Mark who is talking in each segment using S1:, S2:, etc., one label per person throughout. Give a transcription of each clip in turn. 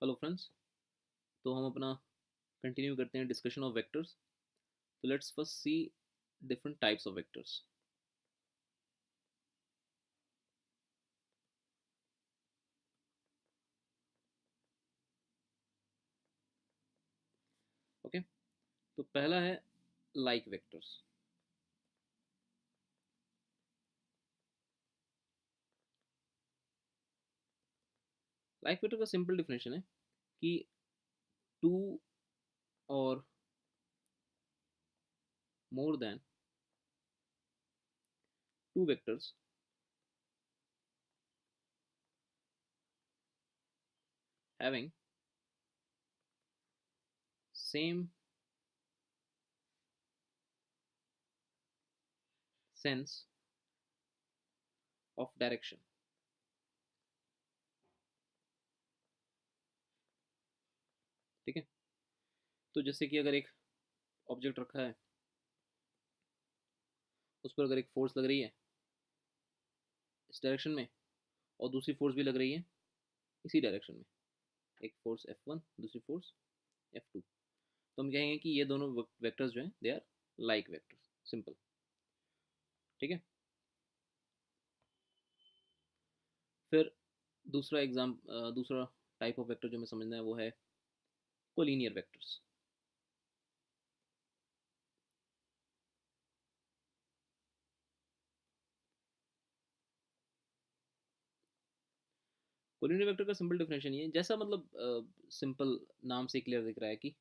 S1: Hello friends. तो हम अपना कंटिन्यू करते हैं डिस्कशन ऑफ वेक्टर्स। तो let's first see different types of vectors. Okay, तो पहला है लाइक वेक्टर्स। लाइक वेक्टर का सिंपल डिफिनेशन है कि टू और more than two vectors having same sense of direction. ठीक है, तो जैसे कि अगर एक ऑब्जेक्ट रखा है, उस पर अगर एक फोर्स लग रही है इस डायरेक्शन में और दूसरी फोर्स भी लग रही है इसी डायरेक्शन में, एक फोर्स F1 दूसरी फोर्स F2, तो हम कहेंगे कि ये दोनों वेक्टर्स जो हैं they are like vectors. Simple. ठीक है, फिर दूसरा टाइप ऑफ वेक्टर जो हमें समझना है वो है कोलिनियर वेक्टर्स। कोलिनियर वेक्टर का सिंपल डिफिनेशन ये है, जैसा मतलब सिंपल नाम से क्लियर दिख रहा है कि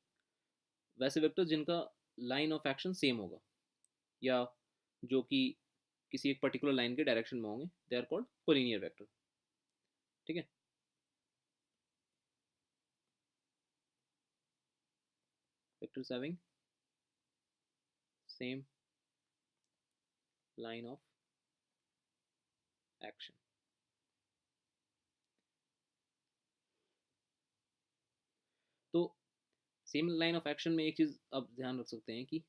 S1: वैसे वेक्टर्स जिनका लाइन ऑफ एक्शन सेम होगा या जो कि किसी एक पर्टिकुलर लाइन के डायरेक्शन में होंगे, they are called collinear vector. ठीक है, vectors having same line of action. तो सेम लाइन ऑफ एक्शन में एक चीज़ आप ध्यान रख सकते हैं कि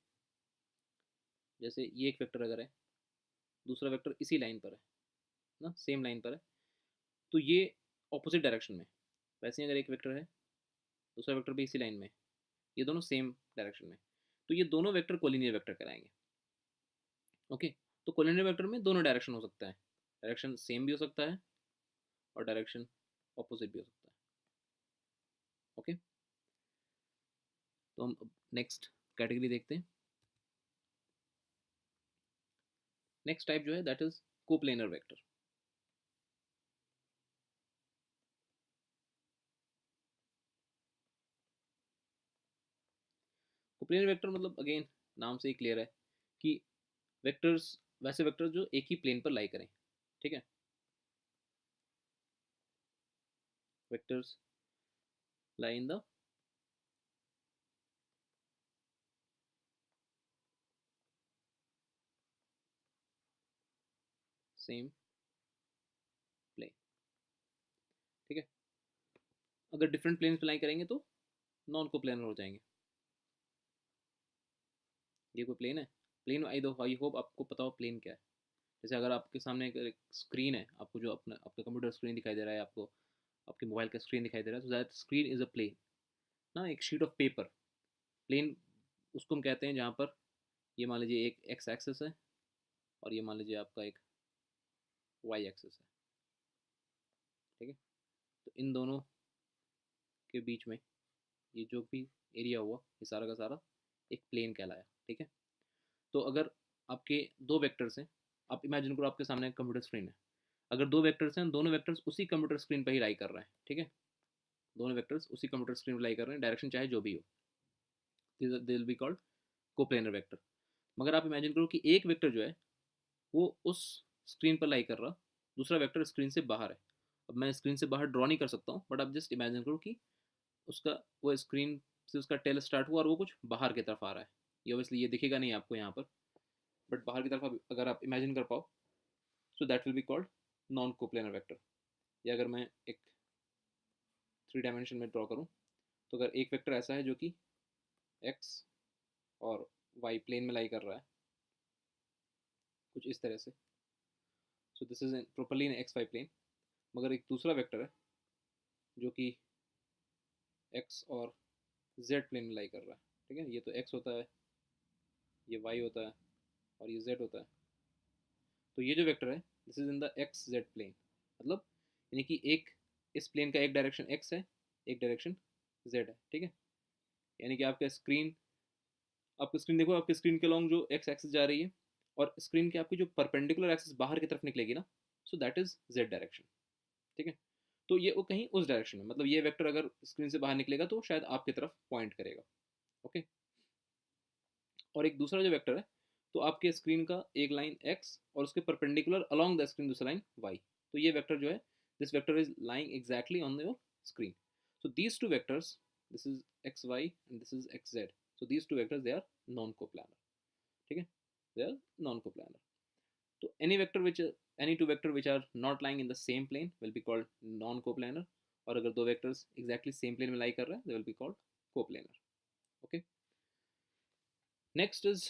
S1: जैसे ये एक वेक्टर अगर है, दूसरा वेक्टर इसी लाइन पर है ना, सेम लाइन पर है, तो ये ऑपोजिट डायरेक्शन में। वैसे ही अगर एक वेक्टर है, दूसरा वेक्टर भी इसी लाइन में, ये दोनों सेम डायरेक्शन में, तो ये दोनों वेक्टर कोलिनियर वेक्टर कहलाएंगे। ओके, तो कोलिनियर वेक्टर में दोनों डायरेक्शन हो सकता है, डायरेक्शन सेम भी हो सकता है और डायरेक्शन ऑपोजिट भी हो सकता है। ओके, तो हम नेक्स्ट कैटेगरी देखते हैं। नेक्स्ट टाइप जो है that is coplanar vector. Coplanar vector मतलब अगेन नाम से ही क्लियर है कि वेक्टर्स, वैसे वेक्टर्स जो एक ही प्लेन पर लाई करें। ठीक है, vectors lie in the same plane. ठीक है, अगर डिफरेंट प्लेन पे लाई करेंगे तो नॉन कोप्लेनर हो जाएंगे। ये कोई प्लेन है, प्लेन आई होप आपको पता हो प्लेन क्या है। जैसे अगर आपके सामने एक स्क्रीन है, आपको जो अपना आपका कंप्यूटर स्क्रीन दिखाई दे रहा है, आपको आपके मोबाइल का स्क्रीन दिखाई दे रहा है, तो that screen is a plane ना, एक शीट ऑफ पेपर। प्लेन उसको हम कहते हैं जहाँ पर ये मान लीजिए एक एक्स एक्सेस है और ये मान लीजिए आपका एक वाई एक्सेस है। ठीक है, तो इन दोनों के बीच में ये जो भी एरिया हुआ, ये सारा का सारा एक प्लेन कहलाया। ठीक है, तो अगर आपके दो वेक्टर्स हैं, आप इमेजिन करो आपके सामने कंप्यूटर स्क्रीन है, अगर दो वेक्टर्स हैं, दोनों वेक्टर्स उसी कंप्यूटर स्क्रीन पर ही लाई कर रहे हैं। ठीक है, दोनों वेक्टर्स उसी कंप्यूटर स्क्रीन पर लाई कर रहे हैं, डायरेक्शन चाहे जो भी हो, they will be called coplanar vector. मगर आप इमेजिन करो कि एक वेक्टर जो है वो उस स्क्रीन पर लाई कर रहा, दूसरा वेक्टर स्क्रीन से बाहर है। अब मैं स्क्रीन से बाहर ड्रॉ नहीं कर सकता हूँ, बट आप जस्ट इमेजिन करो कि उसका वो स्क्रीन से उसका टेल स्टार्ट हुआ और वो कुछ बाहर की तरफ आ रहा है। ये ऑब्वियसली ये दिखेगा नहीं आपको यहाँ पर, बट बाहर की तरफ अगर आप इमेजिन कर पाओ, so that will be called non coplanar vector. या अगर मैं एक थ्री डायमेंशन में ड्रॉ करूँ, तो अगर एक वेक्टर ऐसा है जो कि एक्स और वाई प्लेन में लाई कर रहा है कुछ इस तरह से, so this is properly in X Y plane, मगर एक दूसरा वेक्टर है जो कि एक्स और जेड प्लेन में लाई कर रहा है, ठीक है। ये तो एक्स होता है, ये वाई होता है और ये जेड होता है। तो ये जो वेक्टर है this is in the X Z plane, मतलब यानी कि एक इस प्लेन का एक डायरेक्शन एक्स है, एक डायरेक्शन जेड है, ठीक है। यानी कि आपकी स्क्रीन देखो, आपकी स्क्रीन के लॉन्ग जो एक्स एक्सिस जा रही है और स्क्रीन के आपकी जो परपेंडिकुलर एक्सिस बाहर की तरफ निकलेगी ना, so that is Z direction, ठीक है। तो ये वो कहीं उस डायरेक्शन में, मतलब ये वेक्टर अगर स्क्रीन से बाहर निकलेगा तो शायद आपकी तरफ पॉइंट करेगा, ओके। और एक दूसरा जो वेक्टर है, तो आपके स्क्रीन का एक लाइन एक्स और उसके परपेंडिकुलर अलॉन्ग द स्क्रीन दूसरा लाइन वाई, तो ये वेक्टर जो है this vector is lying exactly on your screen. So these two vectors, this is X Y and this is X Z, so these two vectors they are non coplanar, ठीक है, they are non coplanar. तो any two vector which are not lying in the same plane will be called non coplanar, और अगर दो vectors exactly same plane में लाई कर रहे हैं they will be called coplanar, okay। Next is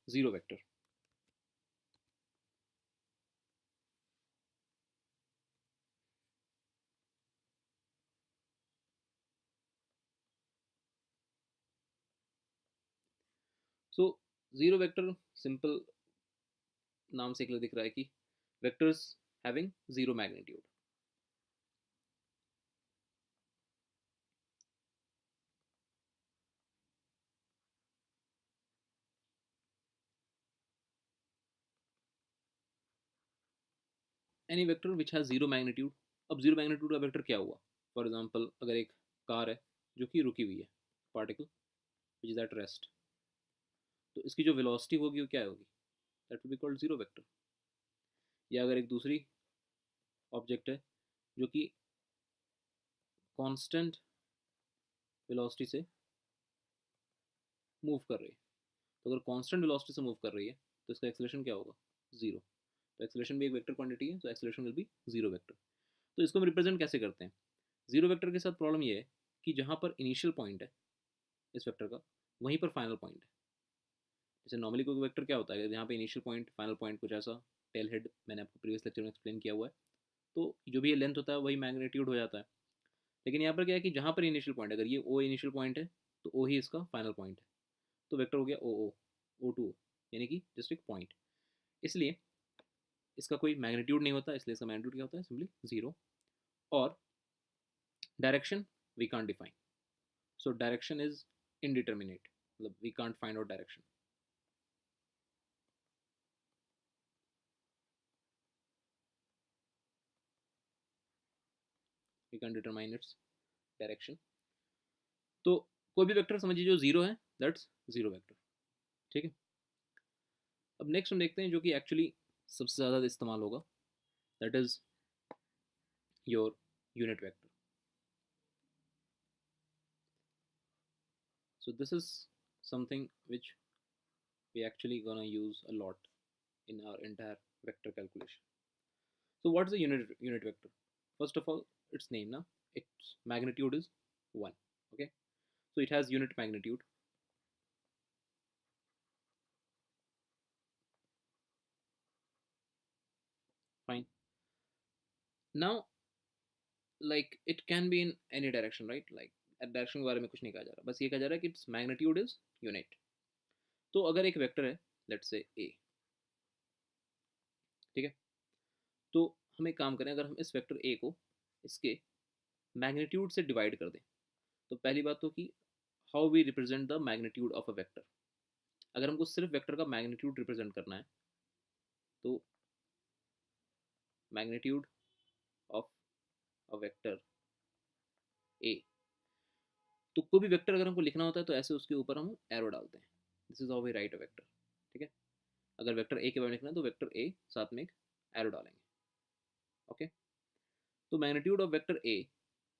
S1: zero vector. So zero vector simple नाम से clear दिख रहा है कि vectors having zero magnitude। Any vector which has zero magnitude। अब zero magnitude का वेक्टर क्या हुआ? फॉर एग्जाम्पल अगर एक कार है जो कि रुकी हुई है, particle which is at rest, तो इसकी जो वेलोसिटी होगी वो क्या होगी? That will be called zero vector. या अगर एक दूसरी ऑब्जेक्ट है जो कि कांस्टेंट वेलोसिटी से मूव कर रही है, तो अगर कांस्टेंट वेलोसिटी से मूव कर रही है तो इसका एक्सेलरेशन क्या होगा? जीरो। तो एक्सेलरेशन भी एक वेक्टर क्वांटिटी है, तो acceleration will be zero vector. तो इसको हम रिप्रेजेंट कैसे करते हैं? जीरो वेक्टर के साथ प्रॉब्लम ये है कि जहाँ पर इनिशियल पॉइंट है इस वेक्टर का, वहीं पर फाइनल पॉइंट है। जैसे नॉर्मली कोई वेक्टर क्या होता है, जहाँ पे इनिशियल पॉइंट फाइनल पॉइंट कुछ ऐसा, टेल हेड मैंने आपको प्रीवियस लेक्चर में एक्सप्लेन किया हुआ है, तो जो भी ये लेंथ होता है वही मैग्नीट्यूड हो जाता है। लेकिन यहाँ पर क्या है कि जहाँ पर इनिशियल पॉइंट, अगर ये ओ इनिशियल पॉइंट है तो ओ ही इसका फाइनल पॉइंट है, तो वेक्टर हो गया ओ ओ ओ टू, यानी कि जस्ट एक पॉइंट। इसलिए इसका कोई मैग्नीट्यूड नहीं होता, इसलिए इसका मैग्नीट्यूड क्या होता है? Simply zero. और direction we can't define, so direction is indeterminate, मतलब we can't find out direction. We can't determine its direction. तो कोई भी वेक्टर समझिए जो जीरो है दैट्स जीरो वेक्टर, ठीक है। अब नेक्स्ट हम देखते हैं जो कि एक्चुअली सबसे ज़्यादा इस्तेमाल होगा, that is your unit vector. So this is something which we actually gonna use a lot in our entire vector calculation. So what is a unit vector? First of all, its name now, its magnitude is 1, okay, so it has unit magnitude. Fine. Now like it can be in any direction, right? Like direction के बारे में कुछ नहीं कहा जा रहा, बस ये कहा जा रहा है कि इट्स मैग्नीट्यूड इज यूनिट। तो अगर एक वेक्टर है लेट्स से ए, ठीक है, तो हम एक काम करें, अगर हम इस वेक्टर ए को इसके मैग्नीट्यूड से डिवाइड कर दें, तो पहली बात तो कि how we represent the magnitude of a vector. अगर हमको सिर्फ वेक्टर का मैग्नीट्यूड रिप्रेजेंट करना है तो magnitude of a vector A, तो कोई भी वेक्टर अगर हमको लिखना होता है तो ऐसे उसके ऊपर हम एरो डालते हैं, this is how we write a vector, ठीक है। अगर वेक्टर ए के बारे में लिखना है तो वेक्टर ए साथ में एक एरो डालेंगे, ओके। तो magnitude of vector A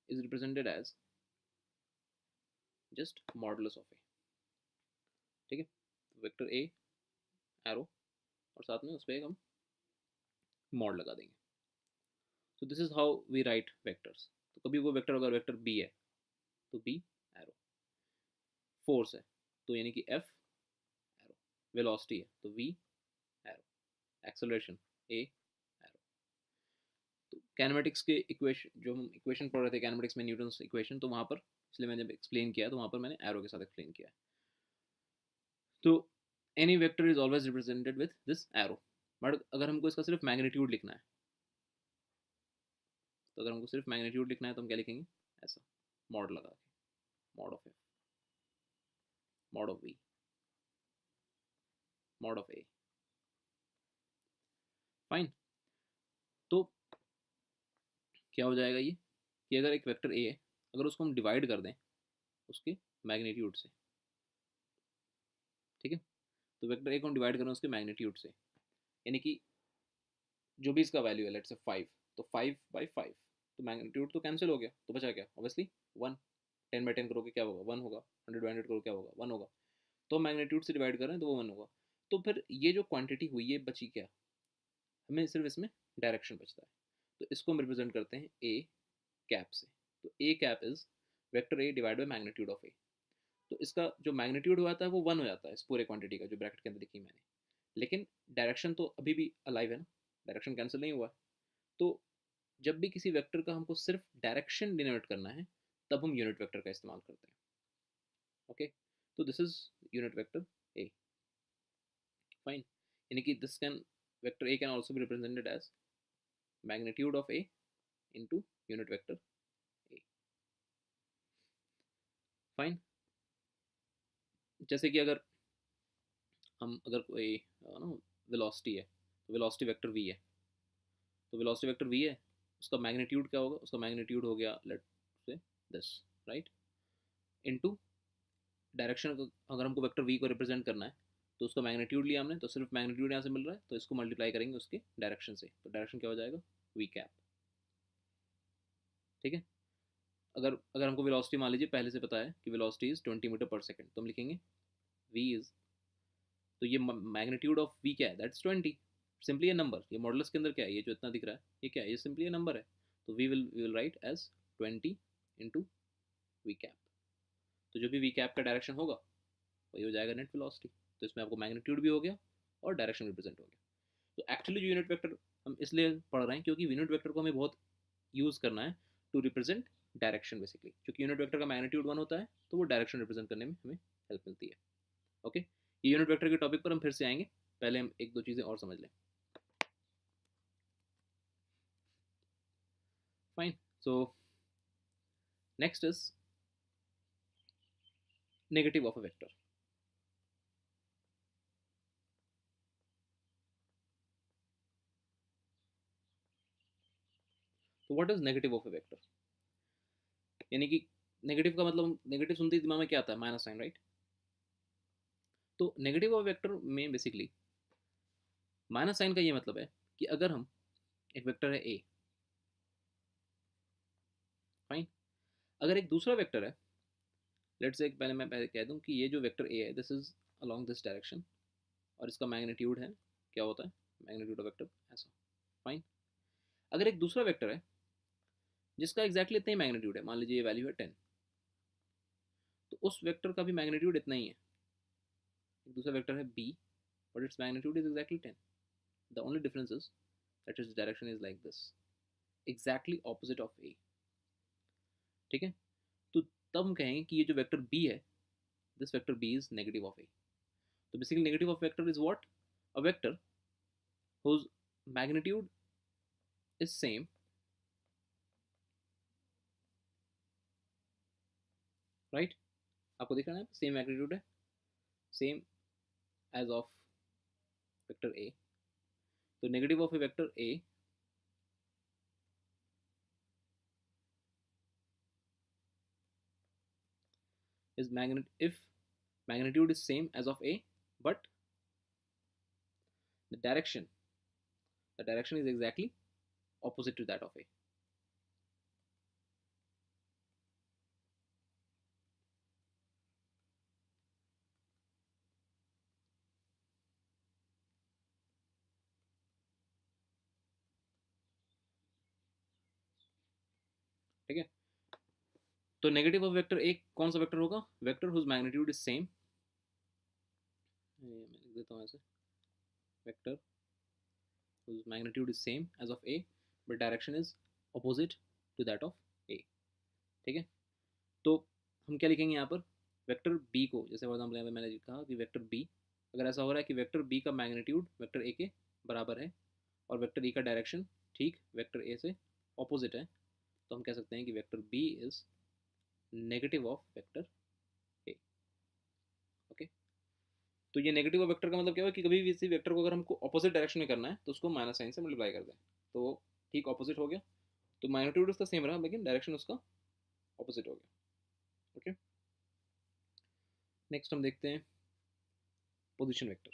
S1: is represented as just modulus of A, ठीक है। तो वेक्टर ए एरो और साथ में उस पर हम मॉड लगा देंगे। So this is how we write vectors. तो कभी वो वेक्टर अगर वेक्टर बी है तो बी एरो, फोर्स है तो यानी कि एफ एरो, वेलोसिटी है तो V arrow, acceleration A arrow. तो कैनेमेटिक्स के इक्वेशन, जो हम इक्वेशन पढ़ रहे थे कैनेमेटिक्स में, न्यूटन्स इक्वेशन, तो वहाँ पर इसलिए मैंने जब एक्सप्लेन किया तो वहाँ पर मैंने एरो के साथ एक्सप्लेन किया है। तो any vector is always represented with this arrow. But अगर हमको इसका सिर्फ मैग्नीट्यूड लिखना है, तो अगर हमको सिर्फ मैग्नीट्यूड लिखना है तो हम क्या लिखेंगे, ऐसा मॉड लगा के, mod of A, mod of V, mod of A. Fine. तो क्या हो जाएगा ये, कि अगर एक वेक्टर ए है, अगर उसको हम डिवाइड कर दें उसके मैग्नीट्यूड से, ठीक है, तो वेक्टर ए को हम डिवाइड करें उसके मैग्नीट्यूड से, यानी कि जो भी इसका वैल्यू है, लेट्स से 5, तो 5/5, तो मैग्नीट्यूड तो कैंसिल हो गया, तो बचा क्या, ऑब्वियसली 1। 10/10 करोगे क्या होगा, 1 होगा। 100/100 करोगे क्या होगा, 1 होगा। तो मैग्नीट्यूड से डिवाइड कर रहे हैं तो वो 1 होगा। तो फिर ये जो क्वांटिटी हुई ये बची क्या, हमें सिर्फ इसमें डायरेक्शन बचता है, तो इसको हम रिप्रेजेंट करते हैं ए कैप से। तो A cap is vector A divide by magnitude of A. तो इसका जो मैग्नीट्यूड हो जाता है वो 1 हो जाता है इस पूरे क्वांटिटी का, जो ब्रैकेट के अंदर लिखी मैंने, लेकिन डायरेक्शन तो अभी भी अलाइव है ना, डायरेक्शन कैंसिल नहीं हुआ है। तो जब भी किसी वेक्टर का हमको सिर्फ डायरेक्शन डिनोट करना है तब हम यूनिट वेक्टर का इस्तेमाल करते हैं। ओके, तो this is unit vector A. Fine, यानी कि this can, vector A can also be represented as magnitude of A into unit vector A. Fine. जैसे कि अगर हम, अगर कोई ना वेलोसिटी है, तो वेलोसिटी वेक्टर वी है, तो वेलोसिटी वेक्टर वी है, उसका मैग्नीट्यूड क्या होगा, उसका मैग्नीट्यूड हो गया लेट से दिस, राइट, इनटू डायरेक्शन। अगर हमको वेक्टर वी को रिप्रेजेंट करना है तो उसका मैग्नीट्यूड लिया हमने, तो सिर्फ मैग्नीट्यूड यहाँ से मिल रहा है, तो इसको मल्टीप्लाई करेंगे उसके डायरेक्शन से, तो डायरेक्शन क्या हो जाएगा, वी कैप। ठीक है, अगर अगर हमको वेलोसिटी मान लीजिए पहले से पता है कि वेलोसिटी इज 20 मीटर पर सेकेंड, तो हम लिखेंगे वी इज, तो ये मैग्नीट्यूड ऑफ वी क्या है, दैट्स 20, सिंपली ये नंबर, ये मॉडल्स के अंदर क्या है, ये जो इतना दिख रहा है ये क्या है, ये सिंपली ये नंबर है। तो we will write as 20 into V cap. तो जो भी वी कैप का डायरेक्शन होगा वही हो जाएगा नेट वेलोसिटी। तो इसमें आपको मैग्नीट्यूड भी हो गया और डायरेक्शन रिप्रेजेंट हो गया। तो एक्चुअली जो यूनिट वेक्टर हम इसलिए पढ़ रहे हैं क्योंकि यूनिट वेक्टर को हमें बहुत यूज़ करना है टू रिप्रेजेंट डायरेक्शन बेसिकली, क्योंकि यूनिट वेक्टर का मैग्नीट्यूड 1 होता है तो वो डायरेक्शन रिप्रेजेंट करने में हमें हेल्प मिलती है। ओके, ये यूनिट वेक्टर के टॉपिक पर हम फिर से आएंगे, पहले हम एक दो चीज़ें और समझ लें। Fine, so next is negative of a vector. तो what is negative of a vector, यानी कि नेगेटिव का मतलब, नेगेटिव सुनते ही दिमाग में क्या आता है, माइनस साइन, राइट। तो नेगेटिव ऑफ वेक्टर में बेसिकली माइनस साइन का ये मतलब है कि अगर हम, एक वेक्टर है ए, फाइन, अगर एक दूसरा वेक्टर है, लेट्स से पहले मैं पहले कह दूं कि ये जो वेक्टर ए है this is along this direction, और इसका मैग्नीट्यूड है, क्या होता है, मैग्नीट्यूड ऑफ वेक्टर ऐसा। फाइन, अगर एक दूसरा वेक्टर है जिसका एग्जैक्टली इतना ही मैग्नीट्यूड है, मान लीजिए ये वैल्यू है 10, तो उस वेक्टर का भी मैग्नीट्यूड इतना ही है। एक दूसरा वेक्टर है B, but its magnitude is exactly 10। The only difference is that its direction is like this, exactly opposite of A. ठीक है, तो तब हम कहेंगे कि ये जो वेक्टर बी है, this vector B is negative of A. तो basically negative of vector is what, a vector whose magnitude is same, right, आपको दिख रहा है सेम मैग्नीट्यूड है, सेम एज ऑफ वेक्टर ए। तो negative of A vector A is magnet if magnitude is same as of a, but the direction, the direction is exactly opposite to that of a। ठीक है, तो negative of vector ए कौन सा vector होगा, vector whose magnitude is same, मैं लिख देता हूँ ऐसे, vector whose magnitude is same as of A but direction is opposite to that of A. ठीक है, तो हम क्या लिखेंगे यहाँ पर, वेक्टर बी को, जैसे फॉर एग्जाम्पल मैंने कहा कि वेक्टर बी, अगर ऐसा हो रहा है कि वेक्टर बी का मैग्नीट्यूड वेक्टर ए के बराबर है और वेक्टर ई का डायरेक्शन ठीक वेक्टर ए से ऑपोजिट है, तो हम कह सकते हैं कि vector B is negative of vector A. Okay, तो ये नेगेटिव ऑफ वेक्टर का मतलब क्या हुआ कि कभी भी किसी वेक्टर को अगर हमको ऑपोजिट डायरेक्शन में करना है तो उसको माइनस साइन से मल्टीप्लाई कर दें, तो वो ठीक ऑपोजिट हो गया, तो मैग्नीट्यूड उसका सेम रहा लेकिन डायरेक्शन उसका ऑपोजिट हो गया। ओके, नेक्स्ट हम देखते हैं पोजीशन वेक्टर।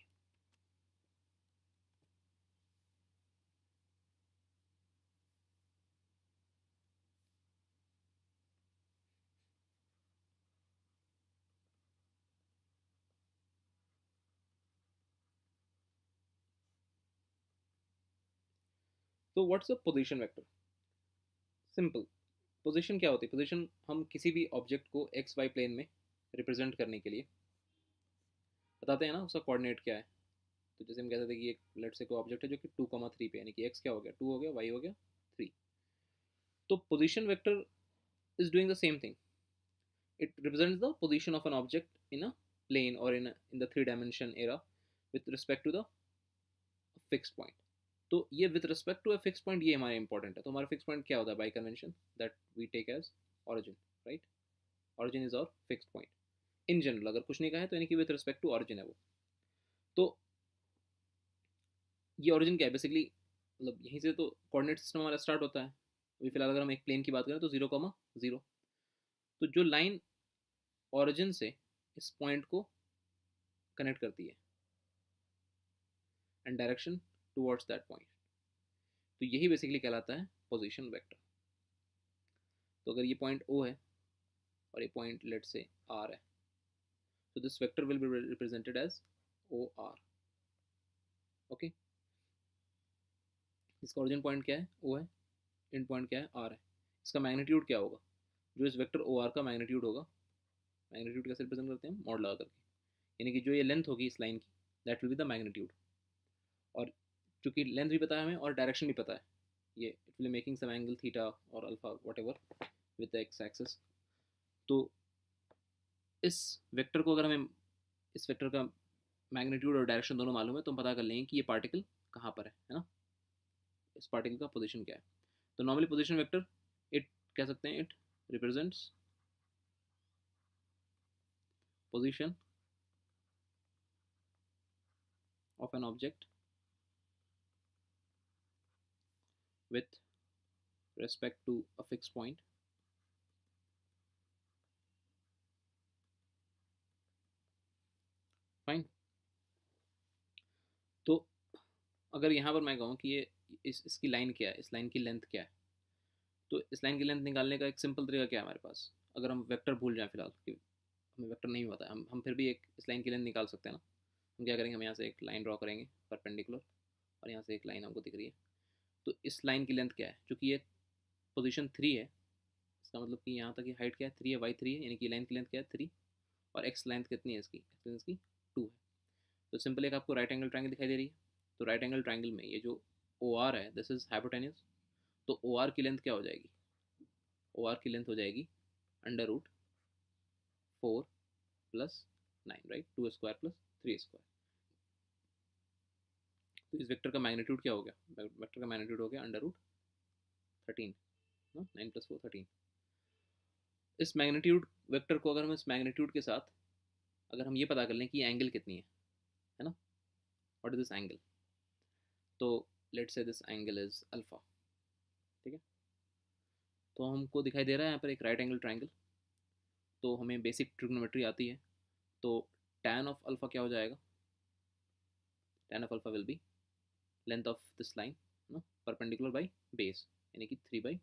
S1: तो what's a position vector? Simple, position क्या होती है? पोजीशन हम किसी भी ऑब्जेक्ट को एक्स वाई प्लेन में रिप्रेजेंट करने के लिए बताते हैं ना, उसका कोऑर्डिनेट क्या है। तो जैसे हम कहते थे कि एक लेट से कोई ऑब्जेक्ट है जो कि 2,3 पे, यानी कि एक्स क्या हो गया 2 हो गया, वाई हो गया 3। तो position vector is doing the same thing, it represents the position of an object in a plane or in the three dimension era with respect to the fixed point। तो ये with respect to a fix point, ये हमारे important है। तो हमारा fix point क्या होता है by convention, that we take as origin, right? Origin is our fix point in general, अगर कुछ नहीं कहा है तो यानी कि विद रिस्पेक्ट टू ऑरिजिन है वो। तो ये ऑरिजिन क्या है बेसिकली, मतलब यहीं से तो कोऑर्डिनेट सिस्टम हमारा स्टार्ट होता है। अभी फिलहाल अगर हम एक प्लेन की बात करें तो 0,0, तो जो लाइन ऑरिजिन से इस पॉइंट को कनेक्ट करती है and direction towards that point, तो यही बेसिकली कहलाता है पोजीशन वेक्टर। तो अगर ये पॉइंट ओ है और ये पॉइंट लेट से आर है, तो this vector will be represented as O R. Okay, इसका ओरिजिन पॉइंट क्या है, ओ है, एंड पॉइंट क्या है, आर है। इसका मैग्नीट्यूड क्या होगा, जो इस वेक्टर ओ आर का मैग्नीट्यूड होगा, मैग्नीट्यूड कैसे रिप्रेजेंट करते हैं, मॉड लगा करके, यानी कि जो ये लेंथ होगी इस लाइन की, that will be the magnitude. और चूंकि लेंथ भी पता है हमें और डायरेक्शन भी पता है, ये it will making some angle theta और alpha whatever with the X axis. तो इस वेक्टर को अगर हमें, इस वेक्टर का मैग्नीट्यूड और डायरेक्शन दोनों मालूम है तो हम पता कर लेंगे कि ये पार्टिकल कहाँ पर है ना, इस पार्टिकल का पोजीशन क्या है। तो नॉर्मली पोजीशन वेक्टर इट कह सकते हैं, it represents position of an object with respect to a fixed point fine. तो अगर यहाँ पर मैं कहूँ कि ये इसकी लाइन क्या है, इस लाइन की लेंथ क्या है, तो इस लाइन की लेंथ निकालने का एक सिंपल तरीका क्या है हमारे पास, अगर हम वेक्टर भूल जाएं फिलहाल कि हमें वेक्टर नहीं पता, हम फिर भी एक इस लाइन की लेंथ निकाल सकते हैं ना। हम क्या करेंगे, हम यहाँ से एक लाइन ड्रॉ करेंगे परपेंडिकुलर, और यहाँ से एक लाइन हमको दिख रही है, तो इस लाइन की लेंथ क्या है, चूँकि ये पोजीशन 3 है, इसका मतलब कि यहाँ तक की हाइट क्या है 3 है, वाई 3 है, यानी कि लाइन की लेंथ क्या है 3, और एक्स लेंथ कितनी है इसकी, एक्स लेंथ इसकी 2 है। तो सिंपल एक आपको राइट एंगल ट्रायंगल दिखाई दे रही है, तो राइट एंगल ट्रायंगल में ये जो ओ आर है दिस इज हाइपोटेन्यूस, तो ओ आर की लेंथ क्या हो जाएगी, ओ आर की लेंथ हो जाएगी √4 प्लस 9, राइट, 2² प्लस 3²। तो इस वेक्टर का मैग्नीट्यूड क्या हो गया, वेक्टर का मैग्नीट्यूड हो गया √13, 9 + 4 13। इस मैग्नीट्यूड वेक्टर को अगर हम इस मैग्नीट्यूड के साथ अगर हम ये पता कर लें कि एंगल कितनी है ना, व्हाट इज दिस एंगल, तो let's say this angle is alpha. ठीक है, तो हमको दिखाई दे रहा है यहाँ पर एक राइट एंगल ट्रायंगल, तो हमें बेसिक ट्रिग्नोमेट्री आती है, तो tan ऑफ अल्फा क्या हो जाएगा, tan of alpha will be length of this line ना परपेंडिकुलर बाई बेस, यानी कि 3/2।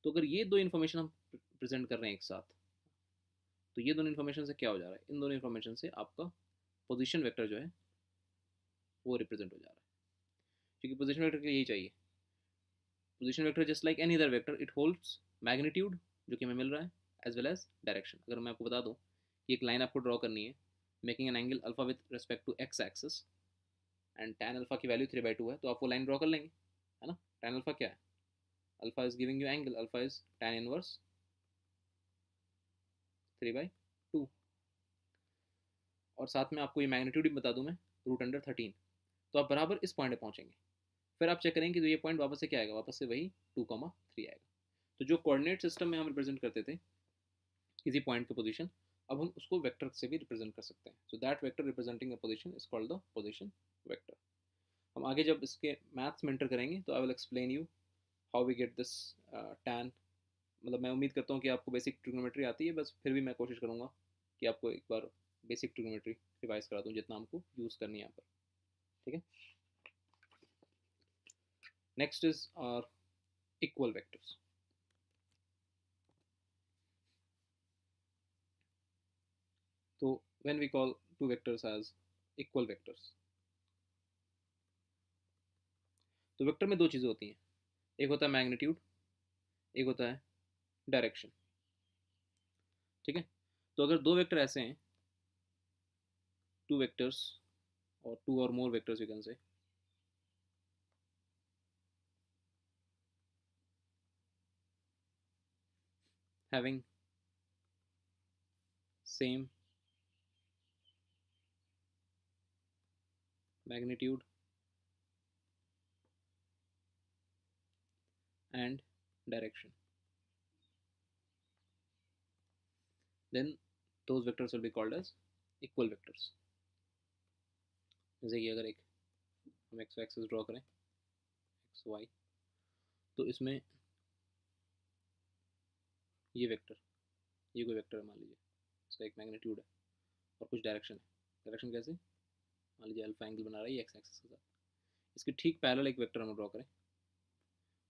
S1: तो अगर ये दो इन्फॉर्मेशन हम प्रेजेंट कर रहे हैं एक साथ, तो ये दोनों इन्फॉर्मेशन से क्या हो जा रहा है, इन दोनों इन्फॉर्मेशन से आपका पोजीशन वेक्टर जो है वो रिप्रेजेंट हो जा रहा है, क्योंकि पोजीशन वेक्टर के लिए यही चाहिए। Position vector just like any other vector it holds magnitude जो कि हमें मिल रहा है एज वेल एज डायरेक्शन। अगर मैं आपको बता दूं कि एक लाइन आपको ड्रॉ करनी है making an angle alpha with respect to X axis and tan alpha की वैल्यू 3/2 है, तो आप वो लाइन ड्रॉ कर लेंगे, है ना, tan अल्फा क्या है? Alpha is giving you angle, alpha is tan inverse 3/2, और साथ में आपको ये मैग्नीट्यूड भी बता दूं मैं, √13। तो आप बराबर इस पॉइंट पे पहुंचेंगे। फिर आप चेक करेंगे तो ये पॉइंट वापस से क्या आएगा, वापस से वही 2,3 आएगा। तो जो कोऑर्डिनेट सिस्टम में हम रिप्रेजेंट करते थे किसी पॉइंट की पोजीशन, अब हम उसको वेक्टर से भी रिप्रेजेंट कर सकते हैं। So that vector representing a position is called the position vector. हम आगे जब इसके मैथ्स में एंटर करेंगे तो I will explain you how we get this tan. मतलब मैं उम्मीद करता हूँ कि आपको बेसिक ट्रिग्नोमेट्री आती है, बस फिर भी मैं कोशिश करूँगा कि आपको एक बार बेसिक ट्रिग्नोमेट्री रिवाइज करा दूँ जितना हमको यूज़ करनी है यहाँ पर, ठीक है। Next is are equal vectors. तो when we call two vectors as equal vectors, तो वेक्टर में दो चीज़ें होती हैं, एक होता है मैग्नीट्यूड, एक होता है डायरेक्शन, ठीक है। तो अगर दो वेक्टर ऐसे हैं, टू वेक्टर्स और टू और more vectors you can say, having same magnitude and direction, then those vectors will be called as equal vectors। जैसे कि अगर एक हम एक्स एक्सिस ड्रॉ करें, एक्स वाई, तो इसमें ये वेक्टर, ये कोई वेक्टर है मान लीजिए, इसका एक मैग्नीट्यूड है और कुछ डायरेक्शन है। डायरेक्शन कैसे, मान लीजिए अल्फा एंगल बना रहा है ये एक्स एक्सिस के साथ, इसके ठीक पैरेलल एक वेक्टर हम ड्रॉ करें,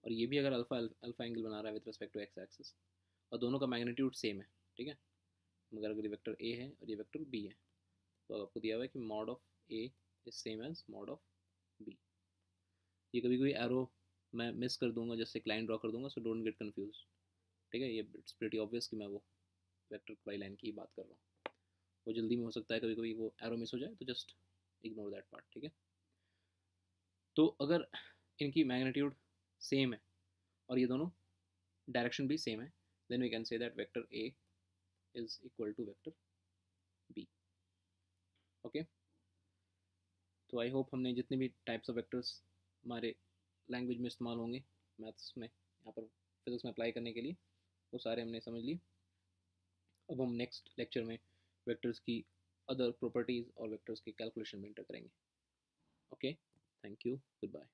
S1: और ये भी अगर अल्फा अल्फा एंगल बना रहा है with respect to X axis, और दोनों का मैग्नीट्यूड सेम है, ठीक है। मगर अगर ये वेक्टर ए है और ये वेक्टर बी है, तो आपको दिया हुआ है कि mod of A is same as mod of B. ये कभी कोई एरो मैं मिस कर दूंगा, जैसे एक लाइन ड्रॉ कर दूंगा, सो डोंट गेट कंफ्यूज, ठीक है। ये इट्स प्रीटी ऑब्वियस कि मैं वो वेक्टर बाई लाइन की बात कर रहा हूँ, वो जल्दी में हो सकता है कभी कभी वो एरो मिस हो जाए, तो जस्ट इग्नोर दैट पार्ट, ठीक है। तो अगर इनकी मैग्नीट्यूड सेम है और ये दोनों डायरेक्शन भी सेम है, then we can say that vector A is equal to vector B, okay. तो आई होप हमने जितने भी टाइप्स ऑफ वेक्टर्स हमारे लैंग्वेज में इस्तेमाल होंगे मैथ्स में, यहाँ पर फिजिक्स में अप्लाई करने के लिए, वो सारे हमने समझ लिए। अब हम नेक्स्ट लेक्चर में वेक्टर्स की अदर प्रॉपर्टीज़ और वेक्टर्स की कैलकुलेशन में इंटर करेंगे, okay. Thank you, good bye.